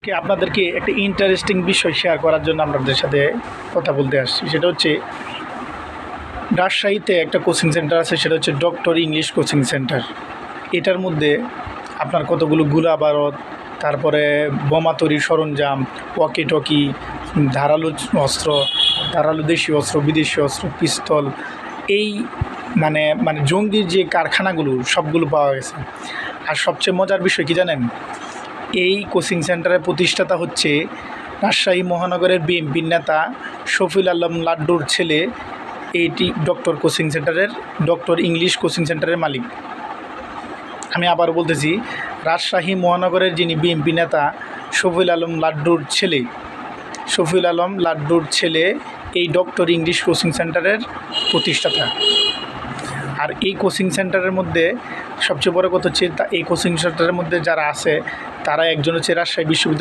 আপনাদেরকে একটা ইন্টারেস্টিং বিষয় শেয়ার করার জন্য আপনাদের সাথে কথা বলতে আসছি। সেটা হচ্ছে রাজশাহীতে একটা কোচিং সেন্টার আছে, সেটা হচ্ছে ডক্টর ইংলিশ কোচিং সেন্টার। এটার মধ্যে আপনার কতগুলো গোলা বারুদ, তারপরে বোমা তৈরির সরঞ্জাম, ওয়াকি টকি, ধারালো অস্ত্র, ধারালো দেশীয় অস্ত্র, বিদেশি অস্ত্র, পিস্তল, এই মানে মানে জঙ্গির যে কারখানাগুলো সবগুলো পাওয়া গেছে। আর সবচেয়ে মজার বিষয় কি জানেন? এই কোচিং সেন্টারের প্রতিষ্ঠাতা হচ্ছে রাজশাহী মহানগরের বিএনপির নেতা শফিল আলম লাড্ডুর ছেলে। এইটি ডক্টর কোচিং সেন্টারের, ডক্টর ইংলিশ কোচিং সেন্টারের মালিক। আমি আবার বলতেছি, রাজশাহী মহানগরের যিনি বিএনপি নেতা শফিল আলম লাড্ডুর ছেলে, শফিল আলম লাড্ডুর ছেলে এই ডক্টর ইংলিশ কোচিং সেন্টারের প্রতিষ্ঠাতা। আর এই কোচিং সেন্টারের মধ্যে সবচেয়ে বড় কথা হচ্ছে এই কোচিং সেন্টারের মধ্যে যারা আছে তারা একজন হচ্ছে রাজশাহী বিশ্ববিদ্যালয়